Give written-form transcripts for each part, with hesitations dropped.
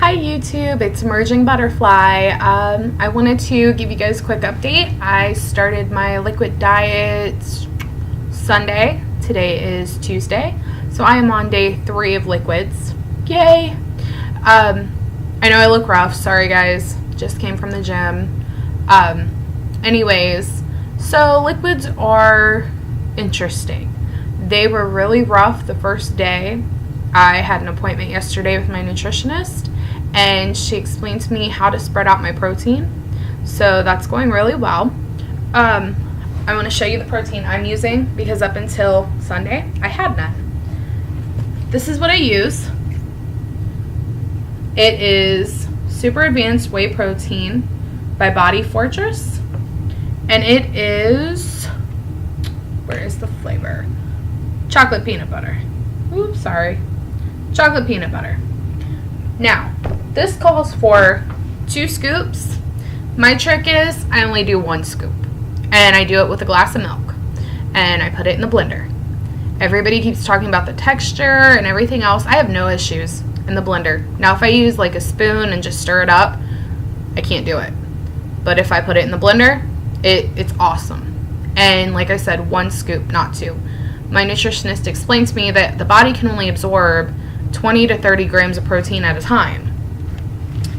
Hi YouTube, it's Emerging Butterfly. I wanted to give you guys a quick update. I started my liquid diet Sunday. Today is Tuesday, so I am on day 3 of liquids. Yay! I know I look rough, sorry guys, just came from the gym. Anyways, so liquids are interesting. They were really rough the first day. I had an appointment yesterday with my nutritionist, and she explained to me how to spread out my protein. So that's going really well. I want to show you the protein I'm using because up until Sunday, I had none. This is what I use. It is Super Advanced Whey Protein by Body Fortress. And it is, where is the flavor? Chocolate peanut butter. Oops, sorry. Chocolate peanut butter. Now, this calls for 2 scoops. My trick is I only do 1 scoop. And I do it with a glass of milk. And I put it in the blender. Everybody keeps talking about the texture and everything else. I have no issues in the blender. Now, if I use like a spoon and just stir it up, I can't do it. But if I put it in the blender, it's awesome. And like I said, 1 scoop, not 2. My nutritionist explained to me that the body can only absorb 20 to 30 grams of protein at a time.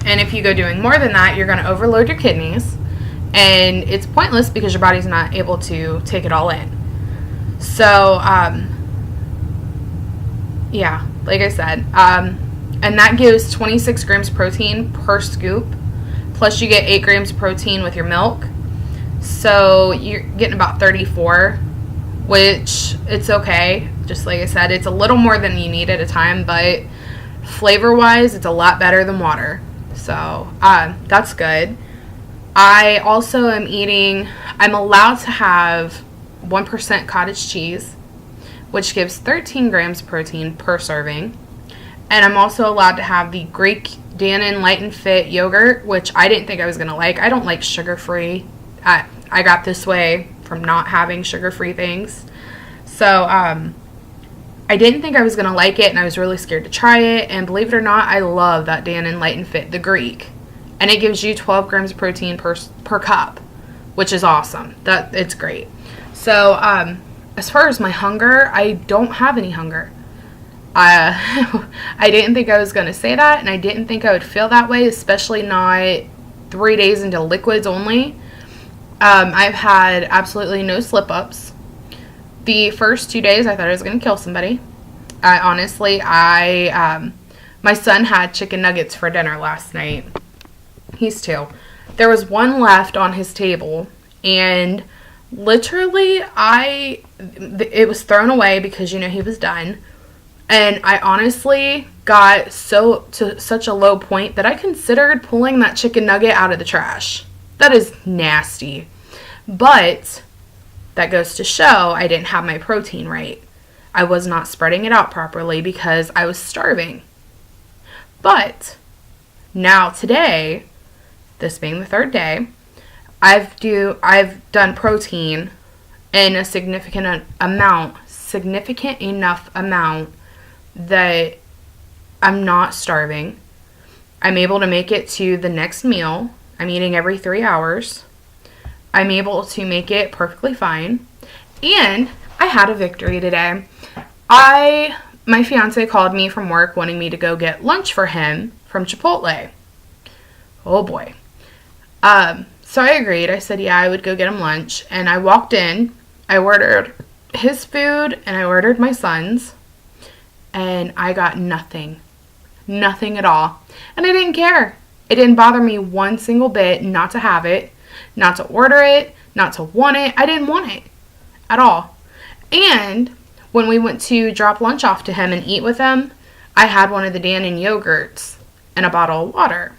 And if you go doing more than that, you're going to overload your kidneys, and it's pointless because your body's not able to take it all in. So, yeah, like I said, and that gives 26 grams of protein per scoop, plus you get 8 grams of protein with your milk. So you're getting about 34, which it's okay. Just like I said, it's a little more than you need at a time, but flavor-wise, it's a lot better than water. So, that's good. I also am I'm allowed to have 1% cottage cheese, which gives 13 grams of protein per serving. And I'm also allowed to have the Greek Dannon Light and Fit yogurt, which I didn't think I was going to like. I don't like sugar-free. I got this way from not having sugar-free things. So, I didn't think I was going to like it, and I was really scared to try it. And believe it or not, I love that Dannon Light and Fit, the Greek. And it gives you 12 grams of protein per cup, which is awesome. It's great. So, as far as my hunger, I don't have any hunger. I didn't think I was going to say that, and I didn't think I would feel that way, especially not 3 days into liquids only. I've had absolutely no slip-ups. The first 2 days, I thought I was going to kill somebody. Honestly, my son had chicken nuggets for dinner last night. He's 2. There was 1 left on his table, and literally, it was thrown away because, he was done. And I honestly got to such a low point that I considered pulling that chicken nugget out of the trash. That is nasty. But that goes to show I didn't have my protein right. I was not spreading it out properly because I was starving. But now today, this being the 3rd day, I've done protein in a significant enough amount that I'm not starving. I'm able to make it to the next meal. I'm eating every 3 hours. I'm able to make it perfectly fine. And I had a victory today. My fiance called me from work wanting me to go get lunch for him from Chipotle. Oh boy. So I agreed. I said, yeah, I would go get him lunch. And I walked in. I ordered his food and I ordered my son's. And I got nothing. Nothing at all. And I didn't care. It didn't bother me one single bit not to have it, not to order it, not to want it. I didn't want it at all. And when we went to drop lunch off to him and eat with him, I had one of the Dannon yogurts and a bottle of water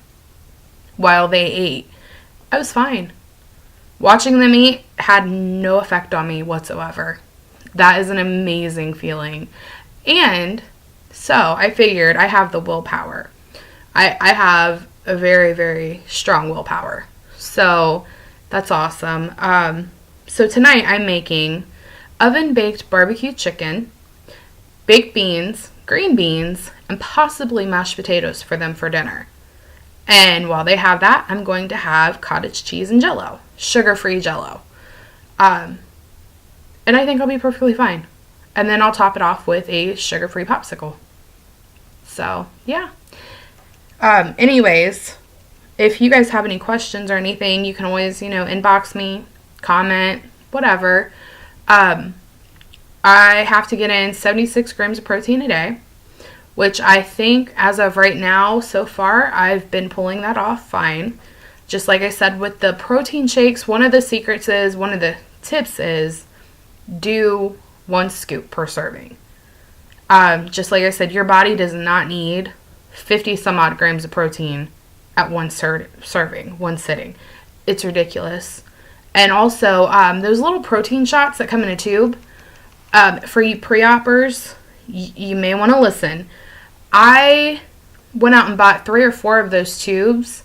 while they ate. I was fine. Watching them eat had no effect on me whatsoever. That is an amazing feeling. And so I figured I have the willpower. I have a very, very strong willpower. So that's awesome. So tonight I'm making oven-baked barbecue chicken, baked beans, green beans, and possibly mashed potatoes for them for dinner. And while they have that, I'm going to have cottage cheese and Jell-O, sugar-free Jell-O. And I think I'll be perfectly fine. And then I'll top it off with a sugar-free popsicle. So, yeah. Anyways, if you guys have any questions or anything, you can always, inbox me, comment, whatever. I have to get in 76 grams of protein a day, which I think as of right now, so far, I've been pulling that off fine. Just like I said with the protein shakes, one of the tips is do 1 scoop per serving. Just like I said, your body does not need 50 some odd grams of protein at one serving, one sitting. It's ridiculous. And also, those little protein shots that come in a tube, for you pre-oppers, you may want to listen. I went out and bought 3 or 4 of those tubes,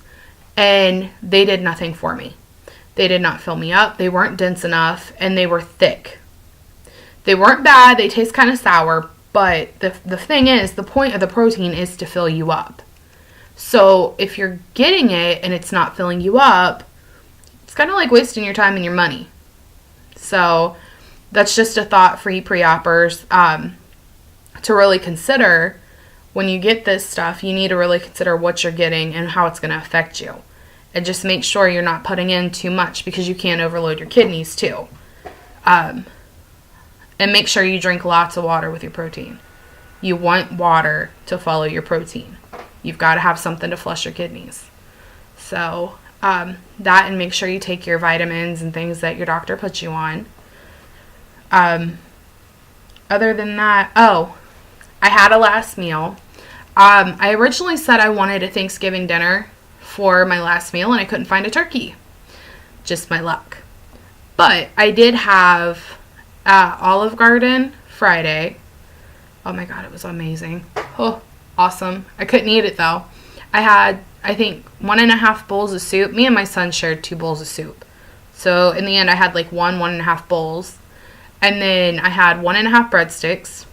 and they did nothing for me. They did not fill me up. They weren't dense enough, and they were thick. They weren't bad. They taste kind of sour, but the thing is, the point of the protein is to fill you up. So if you're getting it and it's not filling you up, it's kind of like wasting your time and your money. So that's just a thought for you pre-oppers to really consider. When you get this stuff, you need to really consider what you're getting and how it's going to affect you. And just make sure you're not putting in too much, because you can overload your kidneys too. And make sure you drink lots of water with your protein. You want water to follow your protein. You've got to have something to flush your kidneys. So that, and make sure you take your vitamins and things that your doctor puts you on. Other than that, I had a last meal. I originally said I wanted a Thanksgiving dinner for my last meal, and I couldn't find a turkey. Just my luck. But I did have Olive Garden Friday. Oh my God, it was amazing. Oh, awesome. I couldn't eat it though. I had, I think, 1.5 bowls of soup. Me and my son shared 2 bowls of soup. So in the end, I had like 1.5 bowls. And then I had 1.5 breadsticks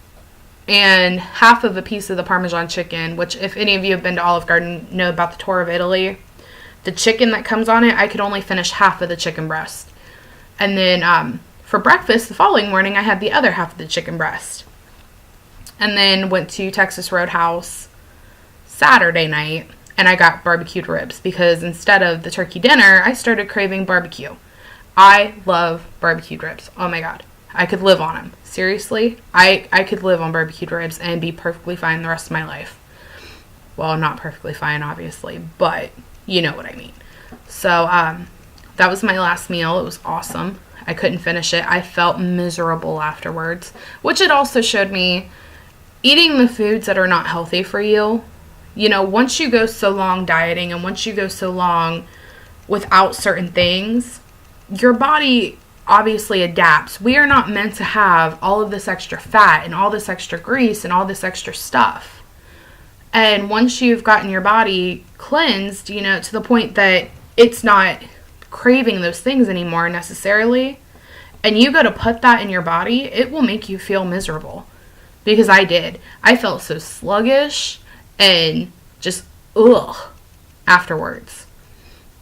and half of a piece of the Parmesan chicken, which if any of you have been to Olive Garden, know about the tour of Italy. The chicken that comes on it, I could only finish half of the chicken breast. And then for breakfast the following morning, I had the other half of the chicken breast. And then went to Texas Roadhouse Saturday night, and I got barbecued ribs, because instead of the turkey dinner, I started craving barbecue. I love barbecued ribs. Oh my God. I could live on them. Seriously, I could live on barbecued ribs and be perfectly fine the rest of my life. Well, not perfectly fine, obviously, but you know what I mean. So, that was my last meal. It was awesome. I couldn't finish it. I felt miserable afterwards, which it also showed me eating the foods that are not healthy for you. Once you go so long dieting, and once you go so long without certain things, your body obviously adapts. We are not meant to have all of this extra fat and all this extra grease and all this extra stuff. And once you've gotten your body cleansed, to the point that it's not craving those things anymore necessarily, and you go to put that in your body, it will make you feel miserable. Because I did. I felt so sluggish and just afterwards.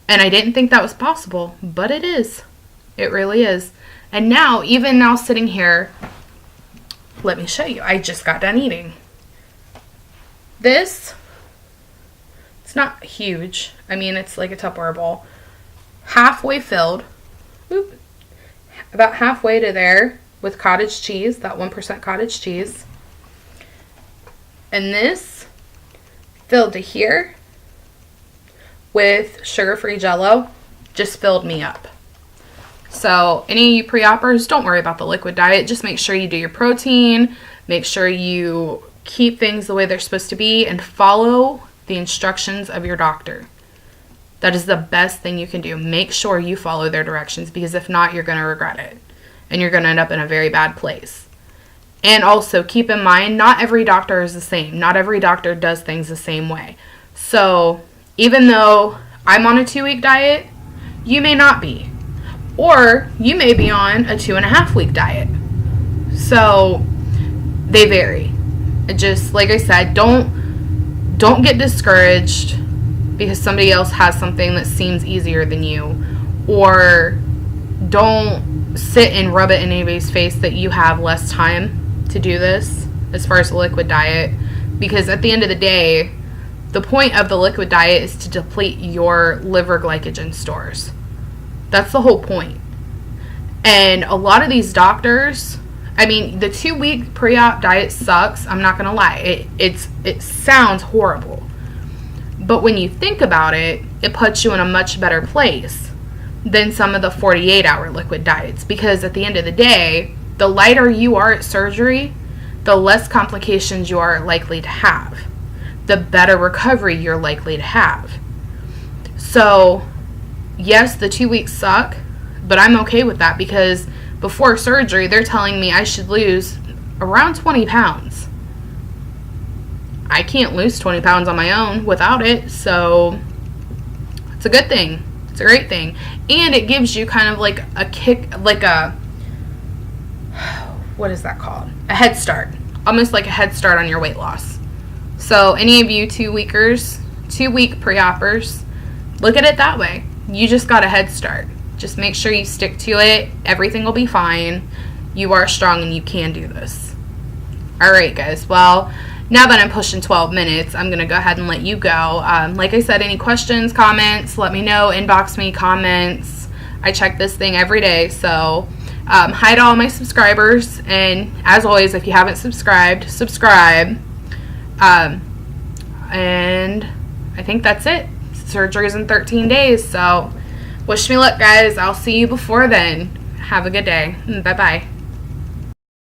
And I didn't think that was possible, but it is. It really is. And now, even now sitting here, let me show you. I just got done eating. This, it's not huge. I mean, it's like a Tupperware bowl. Halfway filled. Oop, about halfway to there with cottage cheese, that 1% cottage cheese. And this filled to here with sugar-free Jell-O just filled me up. So any of you pre-oppers, don't worry about the liquid diet. Just make sure you do your protein. Make sure you keep things the way they're supposed to be and follow the instructions of your doctor. That is the best thing you can do. Make sure you follow their directions, because if not, you're going to regret it. And you're going to end up in a very bad place. And also keep in mind, not every doctor is the same. Not every doctor does things the same way. So even though I'm on a 2-week diet, you may not be. Or you may be on a 2.5-week diet. So they vary. Just like I said, don't get discouraged. because somebody else has something that seems easier than you. Or don't sit and rub it in anybody's face that you have less time to do this as far as the liquid diet, because at the end of the day, the point of the liquid diet is to deplete your liver glycogen stores. That's the whole point. And a lot of these doctors, I mean, the 2-week pre-op diet sucks. I'm not going to lie. It sounds horrible. But when you think about it, it puts you in a much better place than some of the 48-hour liquid diets. Because at the end of the day, the lighter you are at surgery, the less complications you are likely to have. The better recovery you're likely to have. So, yes, the 2 weeks suck, but I'm okay with that because before surgery, they're telling me I should lose around 20 pounds. I can't lose 20 pounds on my own without it, so it's a good thing. It's a great thing. And it gives you kind of like a kick, like a, what is that called? A head start. Almost like a head start on your weight loss. So any of you 2-week pre-oppers, look at it that way. You just got a head start. Just make sure you stick to it. Everything will be fine. You are strong and you can do this. Alright guys, well, now that I'm pushing 12 minutes, I'm going to go ahead and let you go. Like I said, any questions, comments, let me know. Inbox me, comments. I check this thing every day. So hi to all my subscribers. And as always, if you haven't subscribed, subscribe. And I think that's it. Surgery's in 13 days. So wish me luck, guys. I'll see you before then. Have a good day. Bye-bye.